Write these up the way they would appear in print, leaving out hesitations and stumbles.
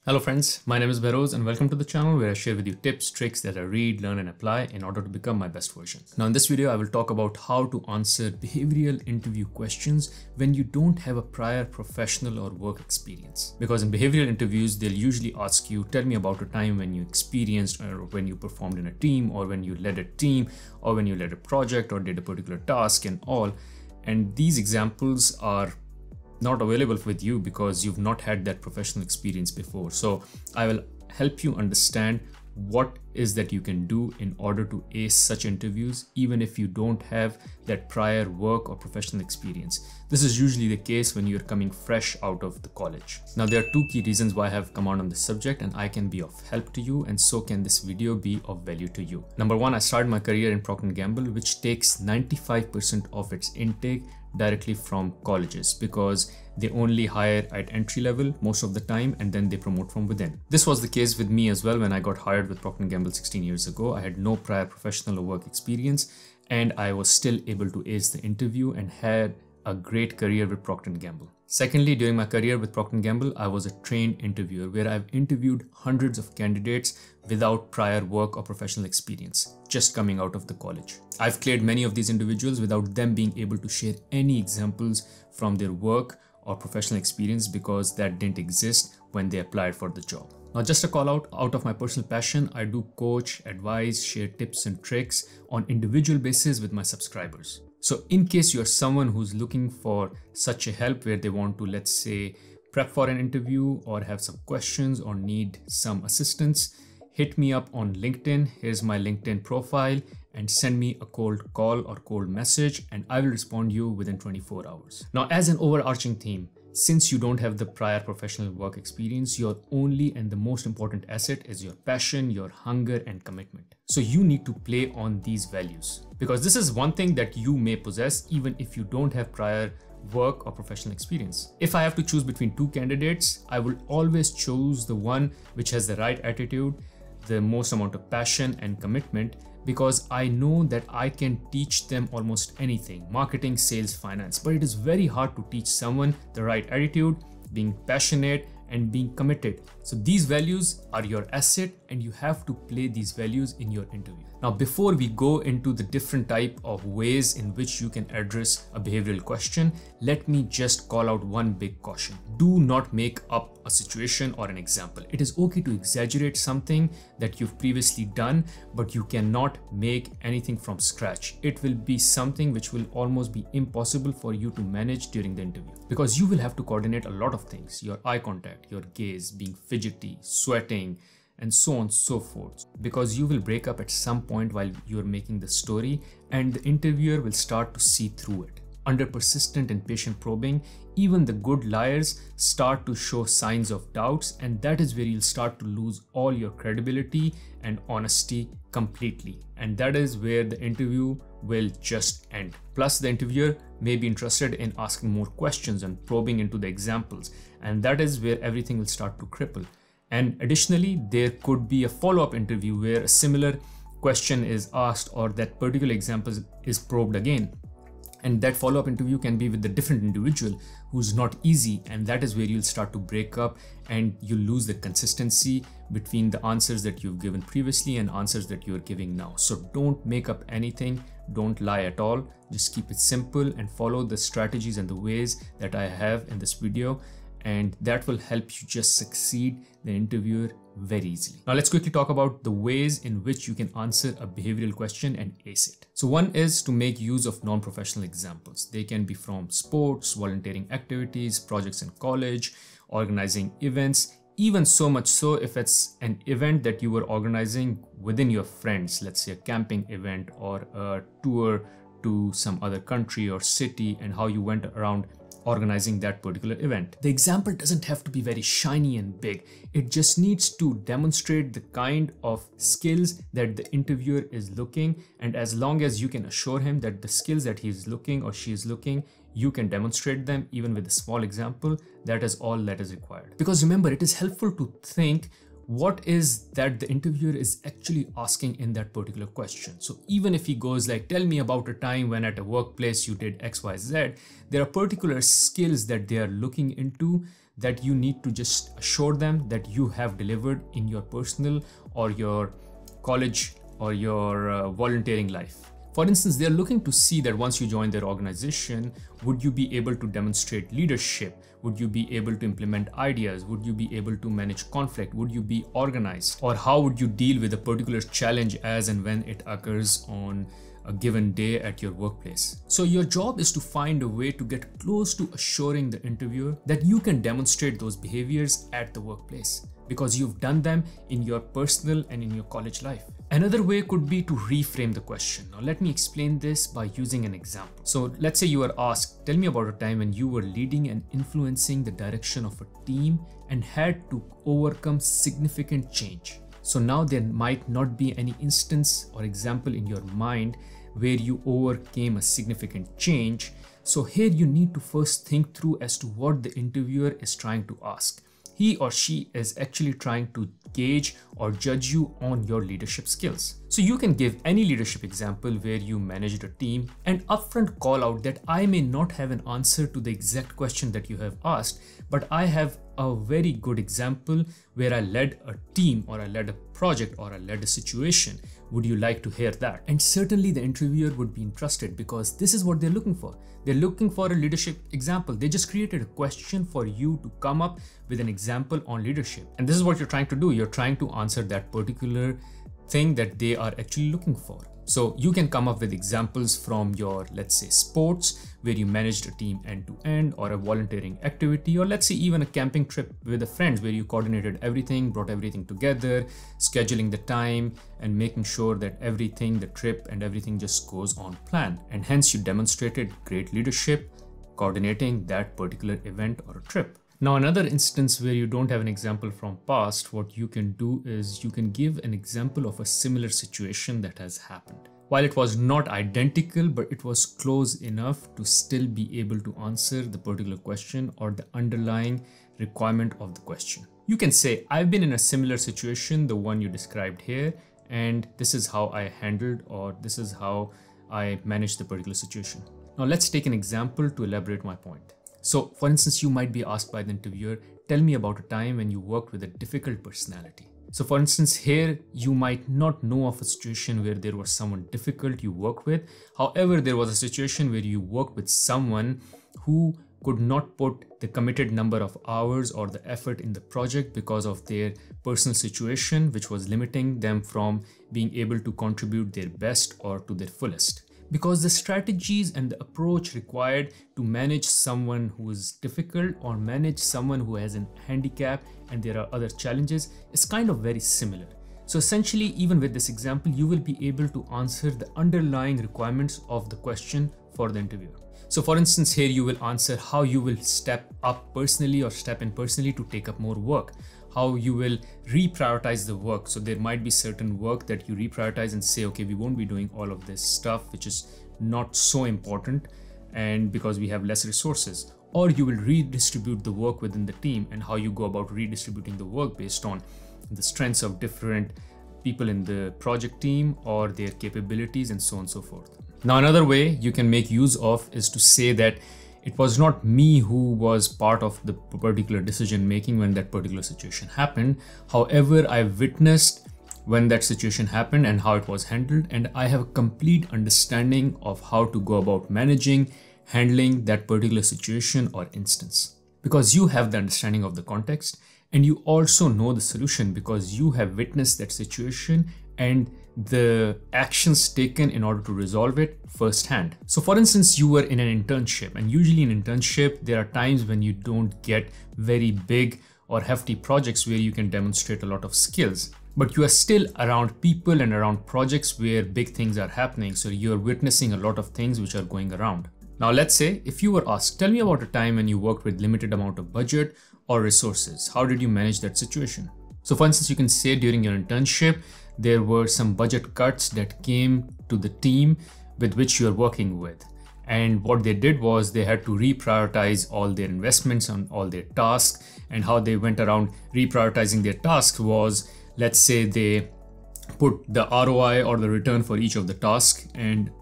Hello friends, my name is Behroz and welcome to the channel where I share with you tips, tricks that I read, learn and apply in order to become my best version. Now in this video, I will talk about how to answer behavioral interview questions when you don't have a prior professional or work experience. Because in behavioral interviews, they'll usually ask you, tell me about a time when you experienced or when you performed in a team or when you led a team or when you led a project or did a particular task and all. And these examples are not available with you because you've not had that professional experience before. So I will help you understand what is that you can do in order to ace such interviews, even if you don't have that prior work or professional experience. This is usually the case when you're coming fresh out of the college. Now, there are two key reasons why I have come out on this subject, and I can be of help to you, and so can this video be of value to you. Number one, I started my career in Procter & Gamble, which takes 95% of its intake directly from colleges because they only hire at entry level most of the time and then they promote from within. This was the case with me as well when I got hired with Procter & Gamble 16 years ago. I had no prior professional or work experience and I was still able to ace the interview and had a great career with Procter & Gamble. Secondly, during my career with Procter & Gamble, I was a trained interviewer where I've interviewed hundreds of candidates without prior work or professional experience, just coming out of the college. I've cleared many of these individuals without them being able to share any examples from their work or professional experience because that didn't exist when they applied for the job. Now, just a call out of my personal passion, I do coach, advise, share tips and tricks on individual basis with my subscribers. So in case you're someone who's looking for such a help where they want to, let's say, prep for an interview or have some questions or need some assistance, hit me up on LinkedIn. Here's my LinkedIn profile and send me a cold call or cold message and I will respond to you within 24 hours. Now, as an overarching theme, since you don't have the prior professional work experience, your only and the most important asset is your passion, your hunger and commitment. So you need to play on these values because this is one thing that you may possess even if you don't have prior work or professional experience. If I have to choose between two candidates, I will always choose the one which has the right attitude, the most amount of passion and commitment, because I know that I can teach them almost anything, marketing, sales, finance, but it is very hard to teach someone the right attitude, being passionate and being committed. So these values are your asset and you have to play these values in your interview. Now, before we go into the different type of ways in which you can address a behavioral question, let me just call out one big caution. Do not make up a situation or an example. It is okay to exaggerate something that you've previously done, but you cannot make anything from scratch. It will be something which will almost be impossible for you to manage during the interview because you will have to coordinate a lot of things, your eye contact, your gaze, being fidgety, sweating, and so on and so forth, because you will break up at some point while you're making the story and the interviewer will start to see through it. Under persistent and patient probing, even the good liars start to show signs of doubts, and that is where you'll start to lose all your credibility and honesty completely. And that is where the interview will just end. Plus, the interviewer may be interested in asking more questions and probing into the examples, and that is where everything will start to cripple. And additionally, there could be a follow-up interview where a similar question is asked or that particular example is probed again. And that follow-up interview can be with the different individual who's not easy, and that is where you'll start to break up and you lose the consistency between the answers that you've given previously and answers that you're giving now. So don't make up anything, don't lie at all, just keep it simple and follow the strategies and the ways that I have in this video, and that will help you just succeed the interviewer very easily. Now let's quickly talk about the ways in which you can answer a behavioral question and ace it. So one is to make use of non-professional examples. They can be from sports, volunteering activities, projects in college, organizing events, even so much so if it's an event that you were organizing within your friends, let's say a camping event or a tour to some other country or city, and how you went around organizing that particular event. The example doesn't have to be very shiny and big. It just needs to demonstrate the kind of skills that the interviewer is looking, and as long as you can assure him that the skills that he's looking or she is looking, you can demonstrate them even with a small example, that is all that is required. Because remember, it is helpful to think what is that the interviewer is actually asking in that particular question. So even if he goes like, tell me about a time when at a workplace you did XYZ, there are particular skills that they are looking into that you need to just assure them that you have delivered in your personal or your college or your volunteering life. For instance, they're looking to see that once you join their organization, would you be able to demonstrate leadership? Would you be able to implement ideas? Would you be able to manage conflict? Would you be organized? Or how would you deal with a particular challenge as and when it occurs on a given day at your workplace? So your job is to find a way to get close to assuring the interviewer that you can demonstrate those behaviors at the workplace because you've done them in your personal and in your college life. Another way could be to reframe the question. Now let me explain this by using an example. So let's say you are asked, tell me about a time when you were leading and influencing the direction of a team and had to overcome significant change. So now there might not be any instance or example in your mind where you overcame a significant change. So here you need to first think through as to what the interviewer is trying to ask. He or she is actually trying to gauge or judge you on your leadership skills. So you can give any leadership example where you managed a team and upfront call out that I may not have an answer to the exact question that you have asked, but I have a very good example where I led a team or I led a project or I led a situation. Would you like to hear that? And certainly the interviewer would be interested because this is what they're looking for. They're looking for a leadership example. They just created a question for you to come up with an example on leadership. And this is what you're trying to do. You're trying to answer that particular thing that they are actually looking for. So you can come up with examples from your, let's say, sports, where you managed a team end to end, or a volunteering activity, or let's say even a camping trip with the friends where you coordinated everything, brought everything together, scheduling the time and making sure that everything, the trip and everything just goes on plan. And hence you demonstrated great leadership coordinating that particular event or a trip. Now, another instance where you don't have an example from past, what you can do is you can give an example of a similar situation that has happened. While it was not identical, but it was close enough to still be able to answer the particular question or the underlying requirement of the question. You can say, I've been in a similar situation, the one you described here, and this is how I handled, or this is how I managed the particular situation. Now let's take an example to elaborate my point. So for instance, you might be asked by the interviewer, tell me about a time when you worked with a difficult personality. So for instance, here you might not know of a situation where there was someone difficult you work with. However, there was a situation where you worked with someone who could not put the committed number of hours or the effort in the project because of their personal situation, which was limiting them from being able to contribute their best or to their fullest. Because the strategies and the approach required to manage someone who is difficult or manage someone who has a handicap and there are other challenges is kind of very similar. So essentially, even with this example, you will be able to answer the underlying requirements of the question for the interviewer. So for instance, here you will answer how you will step up personally or step in personally to take up more work, how you will reprioritize the work. So there might be certain work that you reprioritize and say, okay, we won't be doing all of this stuff, which is not so important, and because we have less resources. Or you will redistribute the work within the team and how you go about redistributing the work based on the strengths of different people in the project team or their capabilities and so on and so forth. Now, another way you can make use of is to say that it was not me who was part of the particular decision making when that particular situation happened. However, I witnessed when that situation happened and how it was handled, and I have a complete understanding of how to go about handling that particular situation or instance. Because you have the understanding of the context and you also know the solution because you have witnessed that situation and the actions taken in order to resolve it firsthand. So for instance, you were in an internship, and usually in internship, there are times when you don't get very big or hefty projects where you can demonstrate a lot of skills, but you are still around people and around projects where big things are happening. So you're witnessing a lot of things which are going around. Now, let's say if you were asked, tell me about a time when you worked with limited amount of budget or resources. How did you manage that situation? So for instance, you can say during your internship, there were some budget cuts that came to the team with which you're working with. And what they did was they had to reprioritize all their investments on all their tasks. And how they went around reprioritizing their tasks was, let's say they put the ROI or the return for each of the tasks and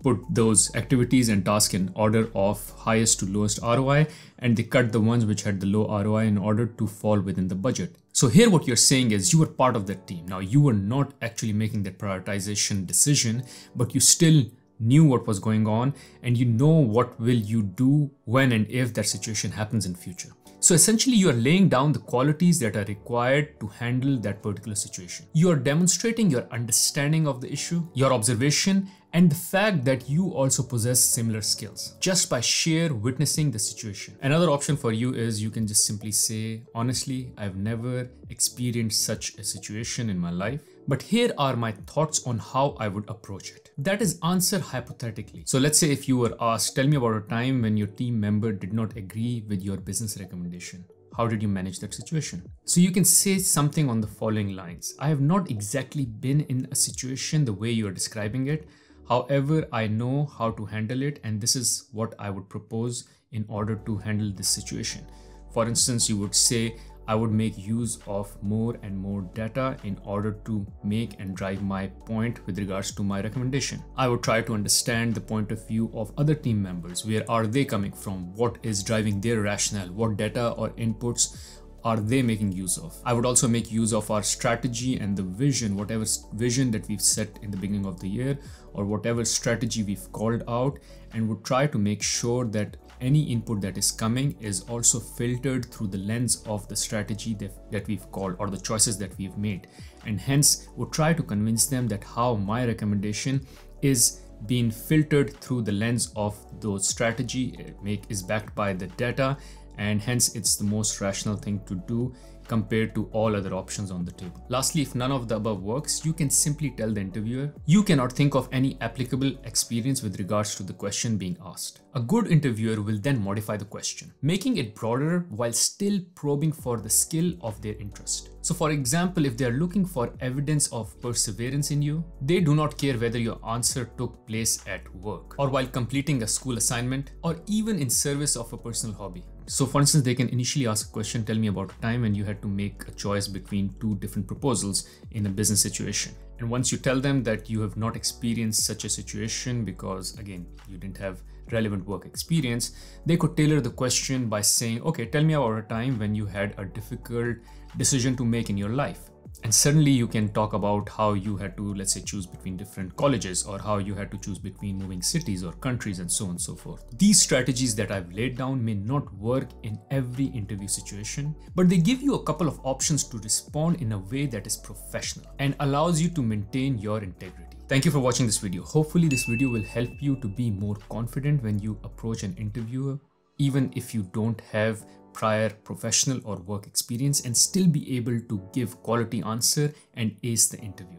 put those activities and tasks in order of highest to lowest ROI, and they cut the ones which had the low ROI in order to fall within the budget. So here what you're saying is you were part of that team. Now you were not actually making that prioritization decision, but you still knew what was going on and you know what will you do when and if that situation happens in future. So essentially you are laying down the qualities that are required to handle that particular situation. You are demonstrating your understanding of the issue, your observation, and the fact that you also possess similar skills just by sheer witnessing the situation. Another option for you is you can just simply say, honestly, I've never experienced such a situation in my life, but here are my thoughts on how I would approach it. That is answer hypothetically. So let's say if you were asked, tell me about a time when your team member did not agree with your business recommendation. How did you manage that situation? So you can say something on the following lines. I have not exactly been in a situation the way you are describing it. However, I know how to handle it, and this is what I would propose in order to handle this situation. For instance, you would say, I would make use of more and more data in order to make and drive my point with regards to my recommendation. I would try to understand the point of view of other team members. Where are they coming from? What is driving their rationale? What data or inputs are they making use of? I would also make use of our strategy and the vision, whatever vision that we've set in the beginning of the year or whatever strategy we've called out, and would try to make sure that any input that is coming is also filtered through the lens of the strategy that we've called or the choices that we've made. And hence would try to convince them that how my recommendation is being filtered through the lens of those strategy is backed by the data, and hence it's the most rational thing to do compared to all other options on the table. Lastly, if none of the above works, you can simply tell the interviewer you cannot think of any applicable experience with regards to the question being asked. A good interviewer will then modify the question, making it broader while still probing for the skill of their interest. So for example, if they are looking for evidence of perseverance in you, they do not care whether your answer took place at work or while completing a school assignment or even in service of a personal hobby. So for instance, they can initially ask a question, tell me about a time when you had to make a choice between two different proposals in a business situation. And once you tell them that you have not experienced such a situation because again, you didn't have relevant work experience, they could tailor the question by saying, okay, tell me about a time when you had a difficult decision to make in your life. And suddenly you can talk about how you had to, let's say, choose between different colleges or how you had to choose between moving cities or countries and so on and so forth. These strategies that I've laid down may not work in every interview situation, but they give you a couple of options to respond in a way that is professional and allows you to maintain your integrity. Thank you for watching this video. Hopefully this video will help you to be more confident when you approach an interviewer, even if you don't have prior professional or work experience, and still be able to give quality answer and ace the interview.